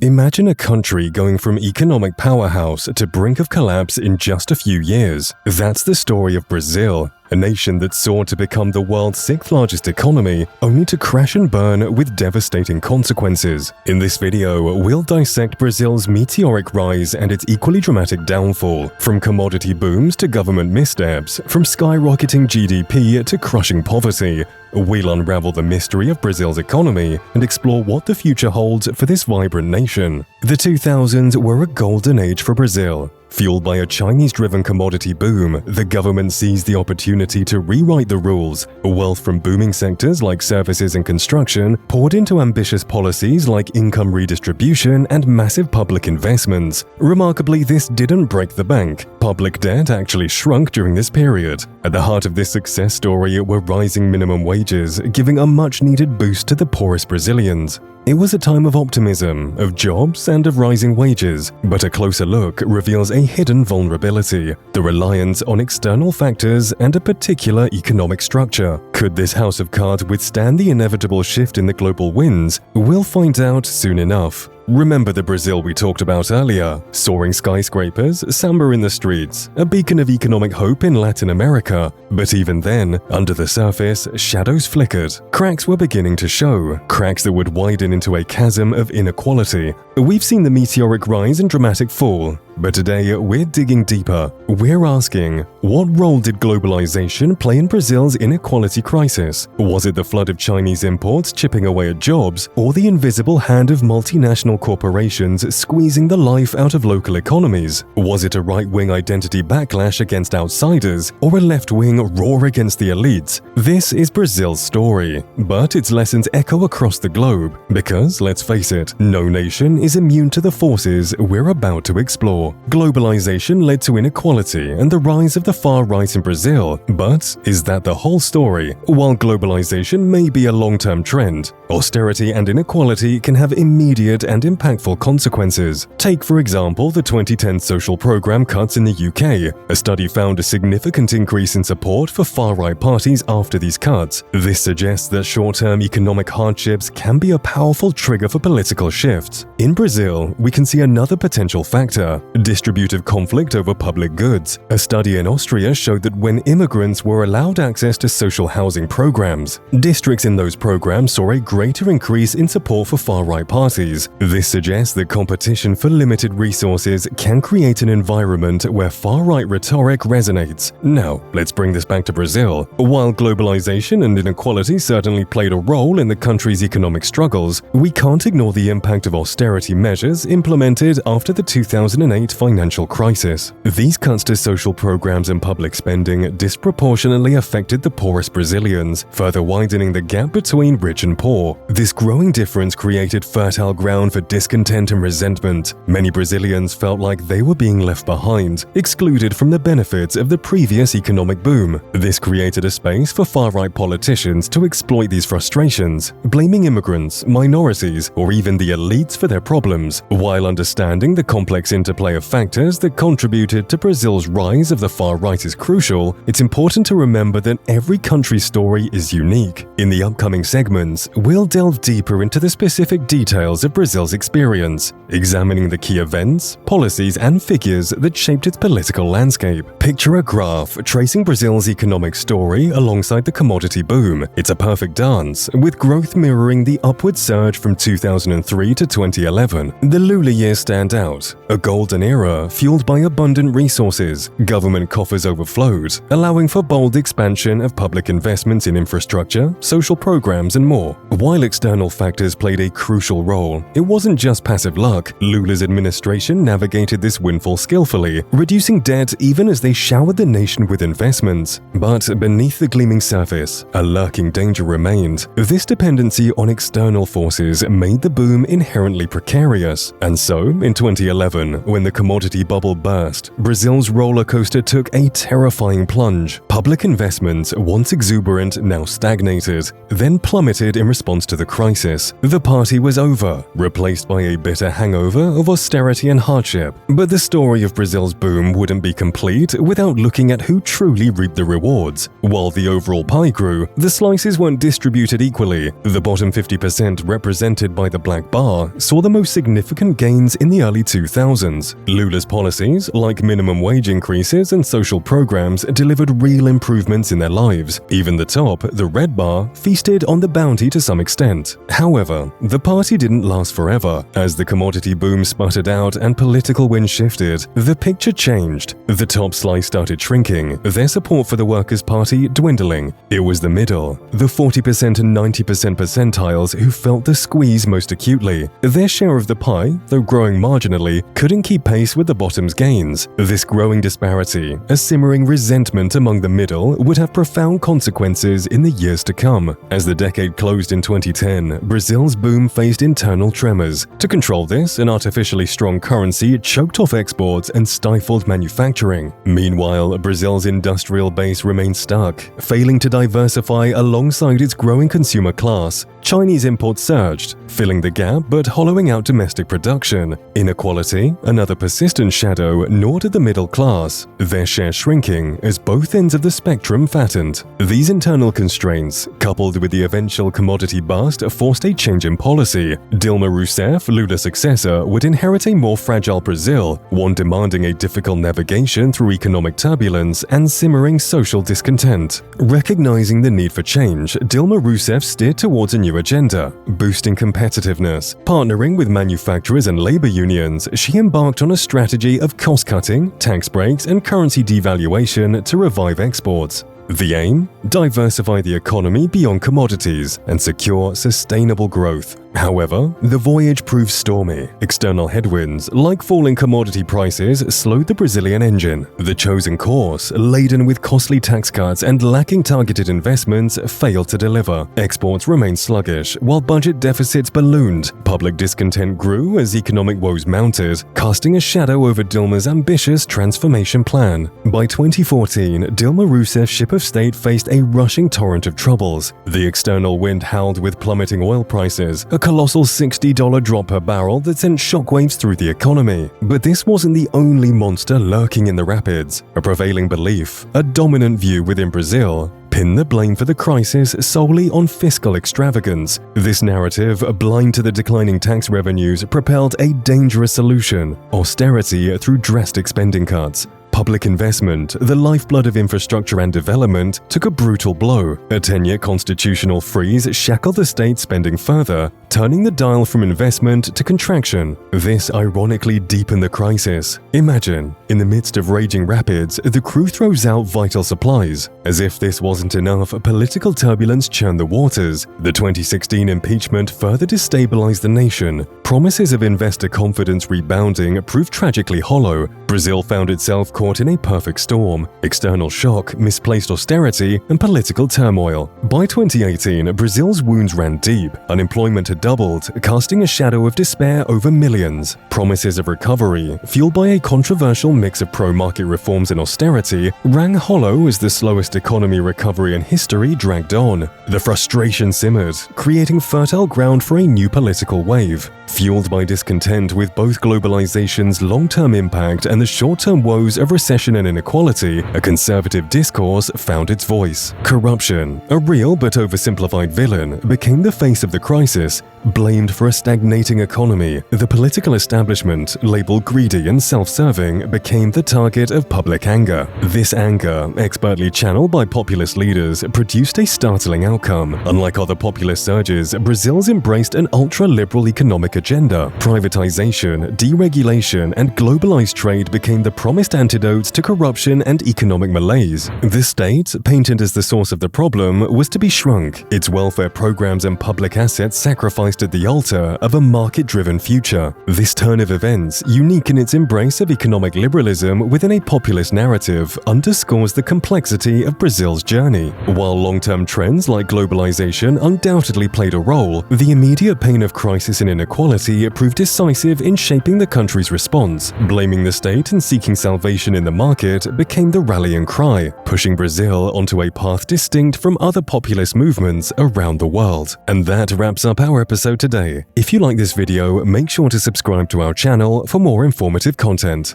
Imagine a country going from economic powerhouse to brink of collapse in just a few years. That's the story of Brazil, a nation that soared to become the world's sixth largest economy, only to crash and burn with devastating consequences. In this video, we'll dissect Brazil's meteoric rise and its equally dramatic downfall, from commodity booms to government missteps, from skyrocketing GDP to crushing poverty. We'll unravel the mystery of Brazil's economy and explore what the future holds for this vibrant nation. The 2000s were a golden age for Brazil. Fueled by a Chinese-driven commodity boom, the government seized the opportunity to rewrite the rules. Wealth from booming sectors like services and construction poured into ambitious policies like income redistribution and massive public investments. Remarkably, this didn't break the bank. Public debt actually shrunk during this period. At the heart of this success story were rising minimum wages, giving a much-needed boost to the poorest Brazilians. It was a time of optimism, of jobs, and of rising wages, but a closer look reveals a hidden vulnerability: the reliance on external factors and a particular economic structure. Could this house of cards withstand the inevitable shift in the global winds? We'll find out soon enough. Remember the Brazil we talked about earlier? Soaring skyscrapers, samba in the streets, a beacon of economic hope in Latin America. But even then, under the surface, shadows flickered. Cracks were beginning to show, cracks that would widen into a chasm of inequality. We've seen the meteoric rise and dramatic fall, but today we're digging deeper. We're asking, what role did globalization play in Brazil's inequality crisis? Was it the flood of Chinese imports chipping away at jobs, or the invisible hand of multinational corporations squeezing the life out of local economies? Was it a right-wing identity backlash against outsiders, or a left-wing roar against the elites? This is Brazil's story, but its lessons echo across the globe, because, let's face it, no nation is immune to the forces we're about to explore. Globalization led to inequality and the rise of the far right in Brazil, but is that the whole story? While globalization may be a long-term trend, austerity and inequality can have immediate and impactful consequences. Take, for example, the 2010 social program cuts in the UK. A study found a significant increase in support for far-right parties after these cuts. This suggests that short-term economic hardships can be a powerful trigger for political shifts. In Brazil, we can see another potential factor: distributive conflict over public goods. A study in Austria showed that when immigrants were allowed access to social housing programs, districts in those programs saw a greater increase in support for far-right parties. This suggests that competition for limited resources can create an environment where far-right rhetoric resonates. Now, let's bring this back to Brazil. While globalization and inequality certainly played a role in the country's economic struggles, we can't ignore the impact of austerity measures implemented after the 2008 financial crisis. These cuts to social programs and public spending disproportionately affected the poorest Brazilians, further widening the gap between rich and poor. This growing difference created fertile ground for discontent and resentment. Many Brazilians felt like they were being left behind, excluded from the benefits of the previous economic boom. This created a space for far-right politicians to exploit these frustrations, blaming immigrants, minorities, or even the elites for their problems. While understanding the complex interplay of factors that contributed to Brazil's rise of the far right is crucial, it's important to remember that every country's story is unique. In the upcoming segments, we'll delve deeper into the specific details of Brazil's experience, examining the key events, policies, and figures that shaped its political landscape. Picture a graph tracing Brazil's economic story alongside the commodity boom. It's a perfect dance, with growth mirroring the upward surge from 2003 to 2011. The Lula years stand out, a golden era fueled by abundant resources. Government coffers overflowed, allowing for bold expansion of public investments in infrastructure, social programs, and more. While external factors played a crucial role, it wasn't just passive luck. Lula's administration navigated this windfall skillfully, reducing debt even as they showered the nation with investments. But beneath the gleaming surface, a lurking danger remained. This dependency on external forces made the boom inherently precarious. And so, in 2011, when the commodity bubble burst, Brazil's roller coaster took a terrifying plunge. Public investments, once exuberant, now stagnated, then plummeted in response to the crisis. The party was over, replaced by a bitter hangover hangover of austerity and hardship. But the story of Brazil's boom wouldn't be complete without looking at who truly reaped the rewards. While the overall pie grew, the slices weren't distributed equally. The bottom 50%, represented by the black bar, saw the most significant gains in the early 2000s. Lula's policies, like minimum wage increases and social programs, delivered real improvements in their lives. Even the top, the red bar, feasted on the bounty to some extent. However, the party didn't last forever. As the commodity boom sputtered out and political winds shifted, the picture changed. The top slice started shrinking, their support for the Workers' Party dwindling. It was the middle, the 40% and 90% percentiles who felt the squeeze most acutely. Their share of the pie, though growing marginally, couldn't keep pace with the bottom's gains. This growing disparity, a simmering resentment among the middle, would have profound consequences in the years to come. As the decade closed in 2010, Brazil's boom faced internal tremors. To control this, an artificially strong currency choked off exports and stifled manufacturing. Meanwhile, Brazil's industrial base remained stuck, failing to diversify alongside its growing consumer class. Chinese imports surged, filling the gap but hollowing out domestic production. Inequality, another persistent shadow, gnawed at the middle class, their share shrinking as both ends of the spectrum fattened. These internal constraints, coupled with the eventual commodity bust, forced a change in policy. Dilma Rousseff, Lula's successor, would inherit a more fragile Brazil, one demanding a difficult navigation through economic turbulence and simmering social discontent. Recognizing the need for change, Dilma Rousseff steered towards a new agenda, boosting competitiveness. Partnering with manufacturers and labor unions, she embarked on a strategy of cost-cutting, tax breaks, and currency devaluation to revive exports. The aim? Diversify the economy beyond commodities and secure sustainable growth. However, the voyage proved stormy. External headwinds, like falling commodity prices, slowed the Brazilian engine. The chosen course, laden with costly tax cuts and lacking targeted investments, failed to deliver. Exports remained sluggish, while budget deficits ballooned. Public discontent grew as economic woes mounted, casting a shadow over Dilma's ambitious transformation plan. By 2014, Dilma Rousseff's ship of state faced a rushing torrent of troubles. The external wind howled with plummeting oil prices, a colossal $60 drop per barrel that sent shockwaves through the economy. But this wasn't the only monster lurking in the rapids. A prevailing belief, a dominant view within Brazil, pinned the blame for the crisis solely on fiscal extravagance. This narrative, blind to the declining tax revenues, propelled a dangerous solution: austerity through drastic spending cuts. Public investment, the lifeblood of infrastructure and development, took a brutal blow. A 10-year constitutional freeze shackled the state spending further, turning the dial from investment to contraction. This ironically deepened the crisis. Imagine, in the midst of raging rapids, the crew throws out vital supplies. As if this wasn't enough, political turbulence churned the waters. The 2016 impeachment further destabilized the nation. Promises of investor confidence rebounding proved tragically hollow. Brazil found itself caught in a perfect storm: external shock, misplaced austerity, and political turmoil. By 2018, Brazil's wounds ran deep. Unemployment had doubled, casting a shadow of despair over millions. Promises of recovery, fueled by a controversial mix of pro-market reforms and austerity, rang hollow as the slowest economy recovery in history dragged on. The frustration simmered, creating fertile ground for a new political wave. Fueled by discontent with both globalization's long-term impact and the short-term woes of recession and inequality, a conservative discourse found its voice. Corruption, a real but oversimplified villain, became the face of the crisis. Blamed for a stagnating economy, the political establishment, labeled greedy and self-serving, became the target of public anger. This anger, expertly channeled by populist leaders, produced a startling outcome. Unlike other populist surges, Brazil's embraced an ultra-liberal economic agenda. Privatization, deregulation, and globalized trade became the promised antidotes to corruption and economic malaise. The state, painted as the source of the problem, was to be shrunk, its welfare programs and public assets sacrificed at the altar of a market-driven future. This turn of events, unique in its embrace of economic liberalism within a populist narrative, underscores the complexity of Brazil's journey. While long-term trends like globalization undoubtedly played a role, the immediate pain of crisis and inequality proved decisive in shaping the country's response. Blaming the state and seeking salvation manipulation in the market became the rallying cry, pushing Brazil onto a path distinct from other populist movements around the world. And that wraps up our episode today. If you like this video, make sure to subscribe to our channel for more informative content.